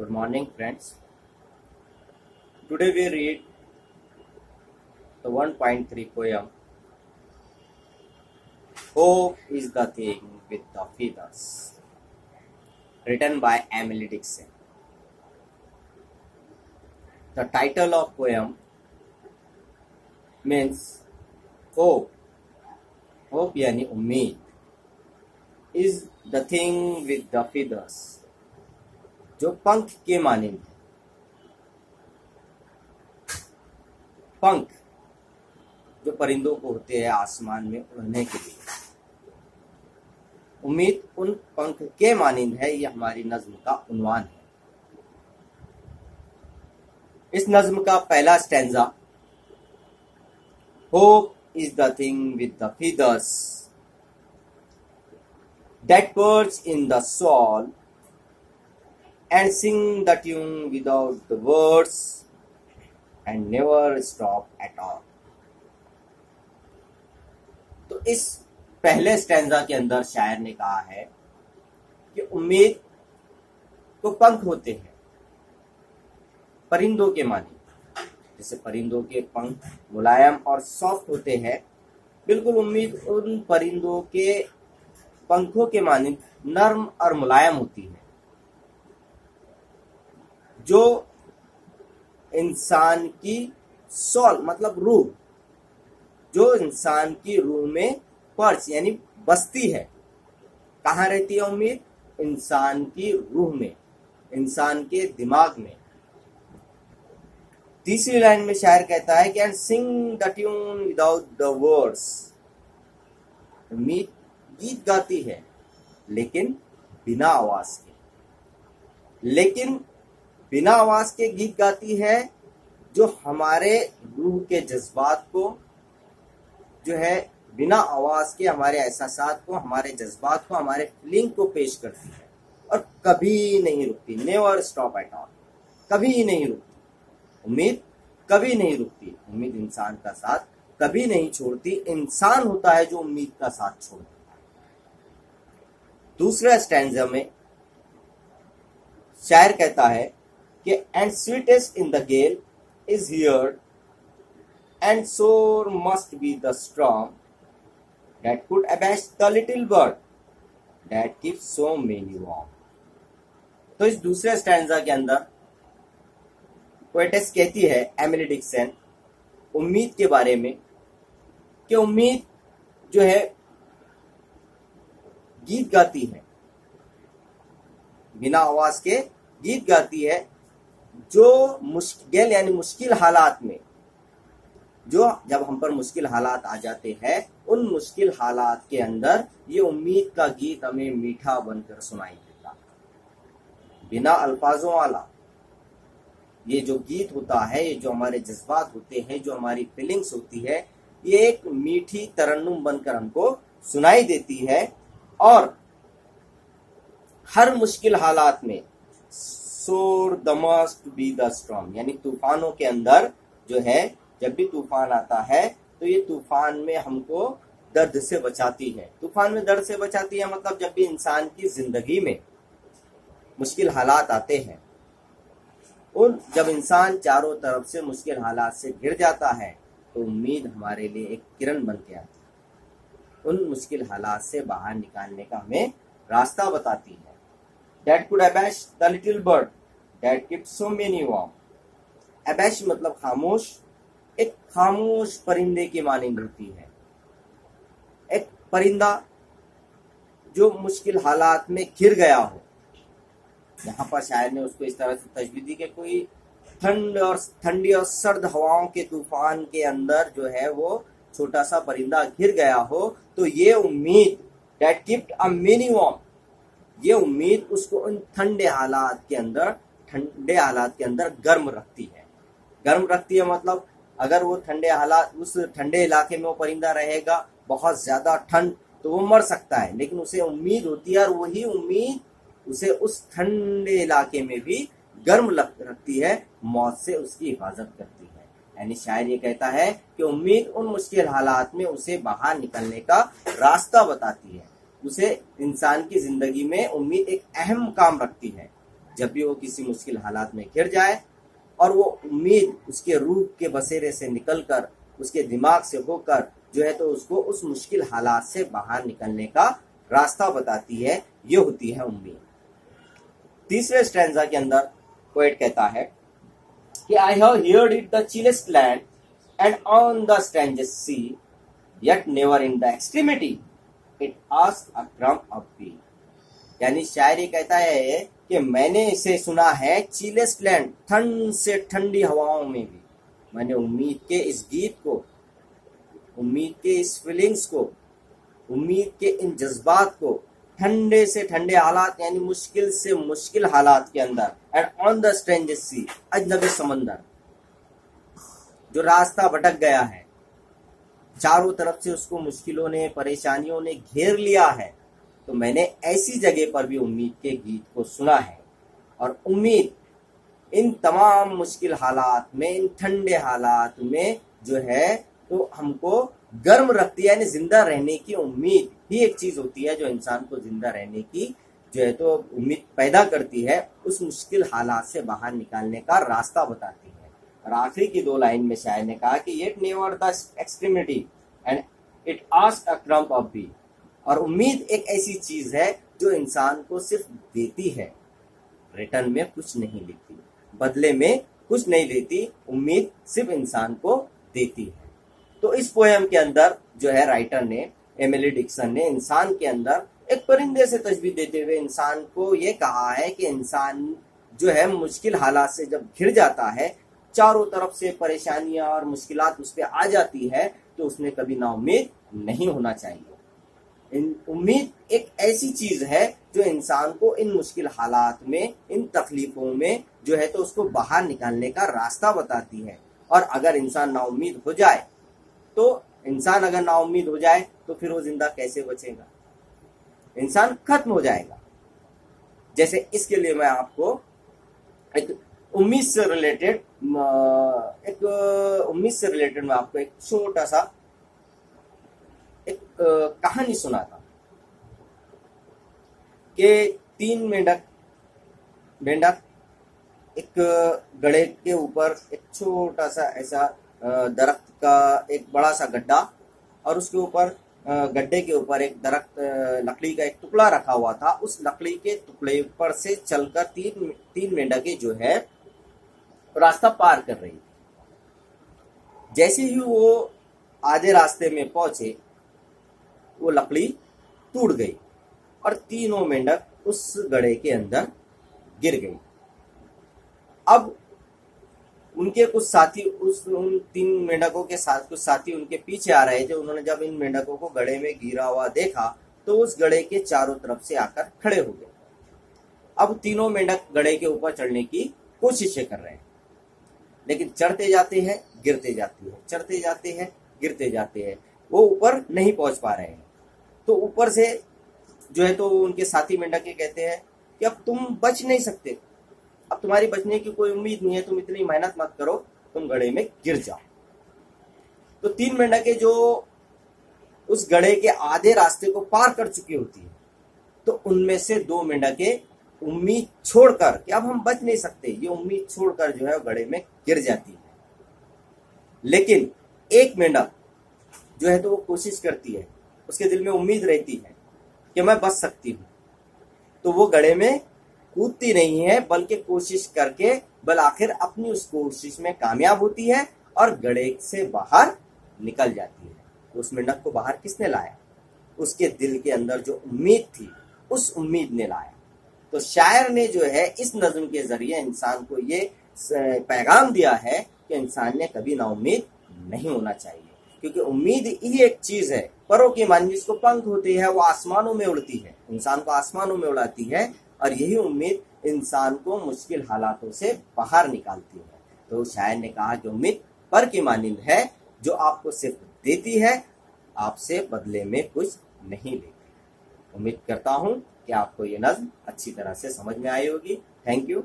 Good morning, friends. Today we read the 1.3 poem, Hope is the Thing with the Feathers, written by Emily Dixon. The title of poem means hope. Hope यानी उम्मीद is the thing with the feathers, जो पंख के मानिंद है। पंख जो परिंदों को होते हैं आसमान में उड़ने के लिए, उम्मीद उन पंख के मानिंद है। ये हमारी नज्म का उन्वान है। इस नज्म का पहला stanza, hope is the thing with the feathers that perch in the soul and sing the tune without the words and never stop at all। तो इस पहले स्टैंजा के अंदर शायर ने कहा है कि उम्मीद को पंख होते हैं परिंदों के माने। जैसे परिंदों के पंख मुलायम और सॉफ्ट होते हैं, बिल्कुल उम्मीद उन परिंदों के पंखों के माने नर्म और मुलायम होती है, जो इंसान की सोल मतलब रूह, जो इंसान की रूह में पर्च यानी बसती है। कहाँ रहती है उम्मीद? इंसान की रूह में, इंसान के दिमाग में। तीसरी लाइन में शायर कहता है कि and Singh the tune without the words, उम्मीद गीत गाती है लेकिन बिना आवाज के। लेकिन बिना आवाज के गीत गाती है जो हमारे रूह के जज्बात को, जो है बिना आवाज के हमारे एहसासात को, हमारे जज्बात को, हमारे फीलिंग को पेश करती है और कभी नहीं रुकती। नेवर स्टॉप एट ऑल, कभी नहीं रुकती। उम्मीद कभी नहीं रुकती। उम्मीद इंसान का साथ कभी नहीं छोड़ती। इंसान होता है जो उम्मीद का साथ छोड़ देता है। दूसरा स्टैंजा में शायर कहता है कि and sweetest in the gale is hear and sore must be the storm that could abash the little bird that keeps so many warm. तो इस दूसरे स्टैंजा के अंदर पोएटेस कहती है एमिली डिक्सन उम्मीद के बारे में कि उम्मीद जो है गीत गाती है, बिना आवाज के गीत गाती है, जो मुश्किल यानी मुश्किल हालात में, जो जब हम पर मुश्किल हालात आ जाते हैं, उन मुश्किल हालात के अंदर ये उम्मीद का गीत हमें मीठा बनकर सुनाई देता है। बिना अल्फाजों वाला ये जो गीत होता है, ये जो हमारे जज्बात होते हैं, जो हमारी फीलिंग्स होती है, ये एक मीठी तरन्नुम बनकर हमको सुनाई देती है। और हर मुश्किल हालात में सोर the must be the storm, यानी तूफानों के अंदर जो है, जब भी तूफान आता है तो ये तूफान में हमको दर्द से बचाती है। तूफान में दर्द से बचाती है मतलब जब भी इंसान की जिंदगी में मुश्किल हालात आते हैं, उन जब इंसान चारों तरफ से मुश्किल हालात से घिर जाता है तो उम्मीद हमारे लिए एक किरण बन के आती है, उन मुश्किल हालात से बाहर निकालने का हमें रास्ता बताती है। That could abash the little bird that keeps so many warm। अबैश मतलब खामोश, एक खामोश परिंदे की मानिंद होती है। एक परिंदा जो मुश्किल हालात में घिर गया हो। यहाँ पर शायर ने उसको इस तरह से तशबीह दी कि कोई ठंडी और सर्द हवाओं के तूफान के अंदर जो है वो छोटा सा परिंदा घिर गया हो, तो ये उम्मीद that kept a many warm, ये उम्मीद उसको उन ठंडे हालात के अंदर गर्म रखती है। गर्म रखती है मतलब अगर वो ठंडे हालात, उस ठंडे इलाके में वो परिंदा रहेगा, बहुत ज्यादा ठंड, तो वो मर सकता है, लेकिन उसे उम्मीद होती है और वही उम्मीद उसे उस ठंडे इलाके में भी गर्म रखती है, मौत से उसकी हिफाजत करती है। यानी शायर ये कहता है कि उम्मीद उन मुश्किल हालात में उसे बाहर निकलने का रास्ता बताती है। उसे इंसान की जिंदगी में उम्मीद एक अहम काम रखती है। जब भी वो किसी मुश्किल हालात में घिर जाए और वो उम्मीद उसके रूह के बसेरे से निकलकर, उसके दिमाग से होकर जो है तो उसको उस मुश्किल हालात से बाहर निकलने का रास्ता बताती है, ये होती है उम्मीद। तीसरे स्टैंजा के अंदर पोएट कहता है कि I have heard it the chillest land and on the strangest sea, yet never in the extremity it asks a crumb of tea। यानी शायरी कहता है कि मैंने इसे सुना है चिलेस्ट लैंड, ठंड से ठंडी हवाओं में भी मैंने उम्मीद के इस गीत को, उम्मीद के इस फीलिंग्स को, उम्मीद के इन जज्बात को ठंडे से ठंडे हालात यानी मुश्किल से मुश्किल हालात के अंदर, एंड ऑन द स्ट्रेंजेस्ट सी, अजनबी समंदर, जो रास्ता भटक गया है, चारों तरफ से उसको मुश्किलों ने, परेशानियों ने घेर लिया है, तो मैंने ऐसी जगह पर भी उम्मीद के गीत को सुना है। और उम्मीद इन तमाम मुश्किल हालात में, इन ठंडे हालात में जो है तो हमको गर्म रखती है, यानी जिंदा रहने की उम्मीद ही एक चीज होती है जो इंसान को जिंदा रहने की जो है तो उम्मीद पैदा करती है, उस मुश्किल हालात से बाहर निकालने का रास्ता बताती है। और आखिरी की 2 लाइन में शायर ने कहा कि yet never the extremity and it ask a crump of be. और उम्मीद एक ऐसी चीज है जो इंसान को सिर्फ देती है, रिटर्न में कुछ नहीं लेती, बदले में कुछ नहीं लेती, उम्मीद सिर्फ इंसान को देती है। तो इस पोएम के अंदर जो है राइटर ने, एमिली डिक्सन ने, इंसान के अंदर एक परिंदे से तशबीह देते हुए इंसान को ये कहा है कि इंसान जो है मुश्किल हालात से जब घिर जाता है, चारों तरफ से परेशानियां और मुश्किलात उस पर आ जाती है, तो उसने कभी नाउम्मीद नहीं होना चाहिए। उम्मीद एक ऐसी चीज है जो इंसान को इन मुश्किल हालात में, इन तकलीफों में जो है तो उसको बाहर निकालने का रास्ता बताती है। और अगर इंसान नाउम्मीद हो जाए तो फिर वो जिंदा कैसे बचेगा? इंसान खत्म हो जाएगा। जैसे इसके लिए मैं आपको एक उम्मीद से रिलेटेड मैं आपको एक छोटा सा एक कहानी सुनाता कि 3 मेंढक एक गड्ढे के ऊपर एक छोटा सा ऐसा दरख्त का एक बड़ा सा गड्ढा, और उसके ऊपर गड्ढे के ऊपर एक दरख्त लकड़ी का एक टुकड़ा रखा हुआ था। उस लकड़ी के टुकड़े पर से चलकर तीन मेंढकें जो है रास्ता पार कर रही थी। जैसे ही वो आधे रास्ते में पहुंचे, वो लकड़ी टूट गई और तीनों मेंढक उस गड्ढे के अंदर गिर गई। अब उनके कुछ साथी उन 3 मेंढकों के साथ कुछ साथी उनके पीछे आ रहे थे। उन्होंने जब इन मेंढकों को गड्ढे में गिरा हुआ देखा तो उस गड्ढे के चारों तरफ से आकर खड़े हो गए। अब तीनों मेंढक गड्ढे के ऊपर चढ़ने की कोशिशें कर रहे हैं, लेकिन चढ़ते जाते हैं, गिरते जाते हैं, चढ़ते जाते हैं, गिरते जाते हैं, वो ऊपर नहीं पहुंच पा रहे हैं। तो ऊपर से जो है तो उनके साथी मेंढक कहते हैं कि अब तुम बच नहीं सकते, अब तुम्हारी बचने की कोई उम्मीद नहीं है, तुम इतनी मेहनत मत करो, तुम गड्ढे में गिर जाओ। तो 3 मेंढकें जो उस गड्ढे के आधे रास्ते को पार कर चुकी होती है, तो उनमें से 2 मेंढकें उम्मीद छोड़कर कि अब हम बच नहीं सकते, ये उम्मीद छोड़कर जो है गड्ढे में गिर जाती है। लेकिन एक मेंढक जो है तो वो कोशिश करती है, उसके दिल में उम्मीद रहती है कि मैं बच सकती हूँ, तो वो गड्ढे में कूदती नहीं है, बल्कि कोशिश करके आखिर अपनी उस कोशिश में कामयाब होती है और गड्ढे से बाहर निकल जाती है। तो उस मेंढक को बाहर किसने लाया? उसके दिल के अंदर जो उम्मीद थी, उस उम्मीद ने लाया। तो शायर ने जो है इस नज्म के जरिए इंसान को ये पैगाम दिया है कि इंसान ने कभी नाउम्मीद नहीं होना चाहिए, क्योंकि उम्मीद ही एक चीज है, परों की मानी जिसको पंख होती है, वो आसमानों में उड़ती है, इंसान को आसमानों में उड़ाती है, और यही उम्मीद इंसान को मुश्किल हालातों से बाहर निकालती है। तो शायर ने कहा कि उम्मीद पर की मानिंद है, जो आपको सिर्फ देती है, आपसे बदले में कुछ नहीं लेती। उम्मीद करता हूँ कि आपको ये नज़्म अच्छी तरह से समझ में आई होगी। Thank you.